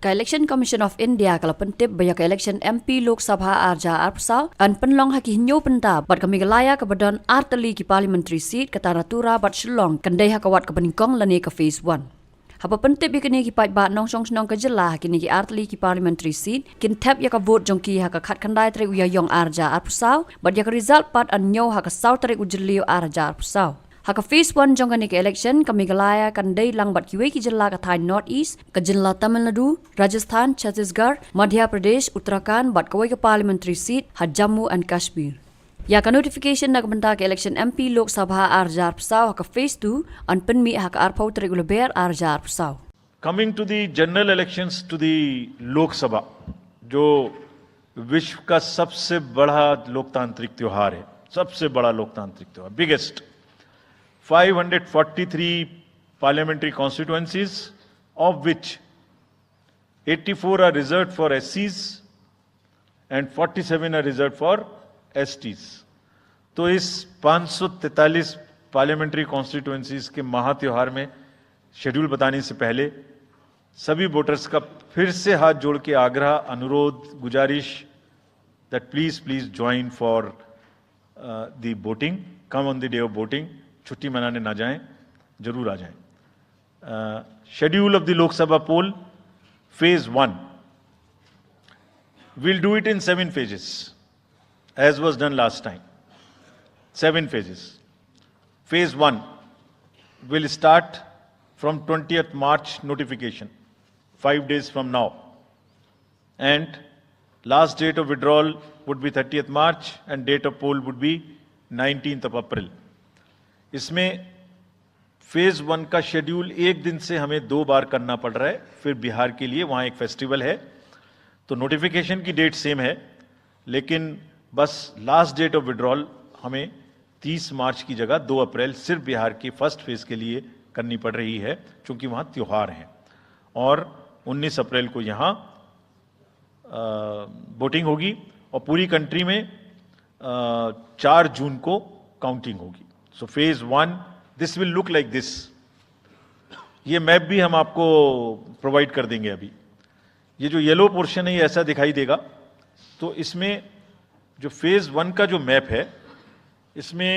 Ka Election Commission of India kalau pentip banyak election MP Lok Sabha arja arpsau an penlong haki hinyo penta bat kami galaya ke badan arteli ki parliamentary seat ke Taratura bat Shillong kendai hakawat ke peningkong lani ke phase 1. Hapa pentip kini ki pat bat nong song ke jelah kini ki arteli ki parliamentary seat kin tap ya ka vote jongki haka khat kandai tre uya yong arja arpsau bat ya ka result pat an nyo haka sau tre ujliu arja arpsau. Haka phase 1 jong kani ke election kami galaya kandai lang bat kiwe ki jilla ka Thai North East ke jilla Tamil Nadu, Rajasthan, Chhattisgarh, Madhya Pradesh, Uttarakhand bat kawai ke parliamentary seat had Jammu and Kashmir. Ya ka notification na kabanta ke election MP Lok Sabha arjar psau haka phase 2 an penmi haka arpau regular bear arjar psau. Coming to the general elections to the Lok Sabha, जो विश्व का सबसे बड़ा लोकतांत्रिक त्योहार है, सबसे बड़ा लोकतांत्रिक त्योहार, biggest 543 parliamentary constituencies, of which 84 are reserved for SCs and 47 are reserved for STs. तो इस 543 पार्लियामेंट्री कॉन्स्टिट्यूएंसीज के महात्योहार में शेड्यूल बताने से पहले सभी वोटर्स का फिर से हाथ जोड़ के आग्रह, अनुरोध, गुजारिश that please join for the voting, come on the day of voting. छुट्टी मनाने ना जाएं, जरूर आ जाएं. Schedule of the Lok Sabha poll, phase 1. We'll do it in 7 phases, as was done last time. 7 phases. Phase 1 will start from 20th March notification, 5 days from now. And last date of withdrawal would be 30th March and date of poll would be 19th of April. इसमें phase 1 का schedule एक दिन से हमें 2 बार करना पड़ रहा है. फिर बिहार के लिए वहां एक फेस्टिवल है, तो नोटिफिकेशन की डेट सेम है, लेकिन बस लास्ट डेट ऑफ विड्रॉल हमें 30 मार्च की जगह 2 अप्रैल सिर्फ बिहार की फर्स्ट फेज के लिए करनी पड़ रही है, क्योंकि वहां त्योहार है. और 19 अप्रैल को यहां वोटिंग होगी और पूरी कंट्री में 4 जून को काउंटिंग होगी. So phase 1, this will look like this. ये मैप भी हम आपको प्रोवाइड कर देंगे. अभी ये जो येलो पोर्शन है ये ऐसा दिखाई देगा. तो इसमें जो फेज 1 का जो मैप है, इसमें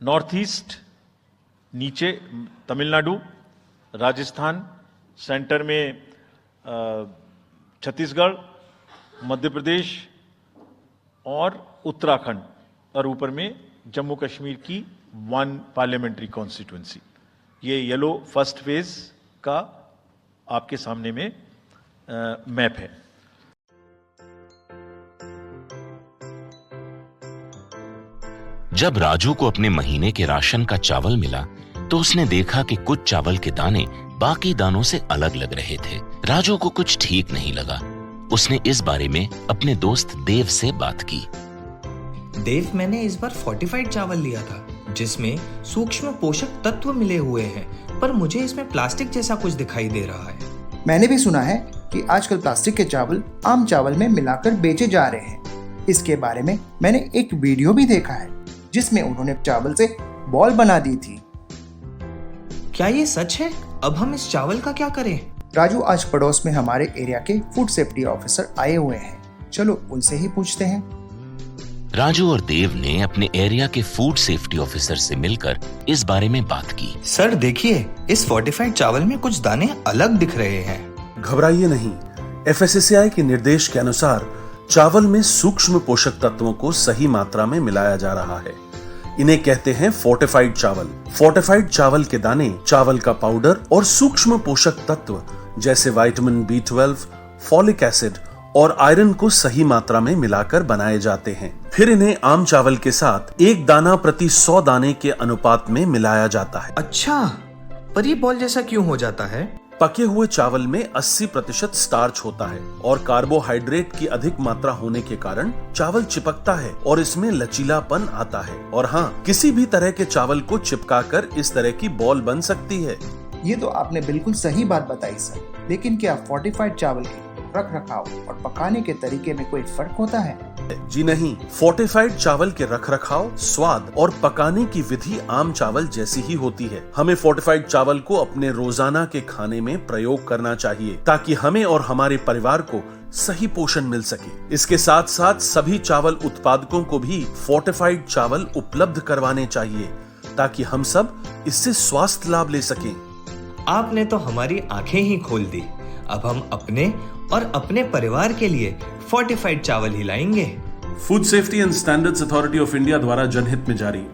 नॉर्थ ईस्ट नीचे तमिलनाडु, राजस्थान, सेंटर में छत्तीसगढ़, मध्य प्रदेश और उत्तराखंड, और ऊपर में जम्मू कश्मीर की 1 पार्लियामेंट्री कॉन्स्टिट्यूएंसी. ये येलो फर्स्ट फेज का आपके सामने में मैप है. जब राजू को अपने महीने के राशन का चावल मिला तो उसने देखा कि कुछ चावल के दाने बाकी दानों से अलग लग रहे थे. राजू को कुछ ठीक नहीं लगा. उसने इस बारे में अपने दोस्त देव से बात की. देव, मैंने इस बार फोर्टिफाइड चावल लिया था जिसमें सूक्ष्म पोषक तत्व मिले हुए हैं, पर मुझे इसमें प्लास्टिक जैसा कुछ दिखाई दे रहा है. मैंने भी सुना है कि आजकल प्लास्टिक के चावल आम चावल में मिलाकर बेचे जा रहे हैं. इसके बारे में मैंने एक वीडियो भी देखा है जिसमें उन्होंने चावल से बॉल बना दी थी. क्या ये सच है? अब हम इस चावल का क्या करें? राजू, आज पड़ोस में हमारे एरिया के फूड सेफ्टी ऑफिसर आए हुए हैं. चलो उनसे ही पूछते हैं. राजू और देव ने अपने एरिया के फूड सेफ्टी ऑफिसर से मिलकर इस बारे में बात की. सर देखिए, इस फोर्टिफाइड चावल में कुछ दाने अलग दिख रहे हैं. घबराइए नहीं. FSSAI के निर्देश के अनुसार चावल में सूक्ष्म पोषक तत्वों को सही मात्रा में मिलाया जा रहा है. इन्हें कहते हैं फोर्टिफाइड चावल. फोर्टिफाइड चावल के दाने चावल का पाउडर और सूक्ष्म पोषक तत्व जैसे विटामिन B12, फॉलिक एसिड और आयरन को सही मात्रा में मिलाकर बनाए जाते हैं. फिर इन्हें आम चावल के साथ 1 दाना प्रति 100 दाने के अनुपात में मिलाया जाता है. अच्छा, पर ये बॉल जैसा क्यों हो जाता है? पके हुए चावल में 80% स्टार्च होता है और कार्बोहाइड्रेट की अधिक मात्रा होने के कारण चावल चिपकता है और इसमें लचीलापन आता है. और हाँ, किसी भी तरह के चावल को चिपकाकर इस तरह की बॉल बन सकती है. ये तो आपने बिल्कुल सही बात बताई सर, लेकिन क्या फोर्टिफाइड चावल के रख रखाव और पकाने के तरीके में कोई फर्क होता है? जी नहीं, फोर्टिफाइड चावल के रखरखाव, स्वाद और पकाने की विधि आम चावल जैसी ही होती है। हमें फोर्टिफाइड चावल को अपने रोजाना के खाने में प्रयोग करना चाहिए ताकि हमें और हमारे परिवार को सही पोषण मिल सके। इसके साथ साथ सभी चावल उत्पादकों को भी फोर्टिफाइड चावल उपलब्ध करवाने चाहिए ताकि हम सब इससे स्वास्थ्य लाभ ले सकें। आपने तो हमारी आंखें ही खोल दी। अब हम अपने और अपने परिवार के लिए फोर्टिफाइड चावल ही लाएंगे। Food safety and standards authority of India द्वारा जनहित में जारी।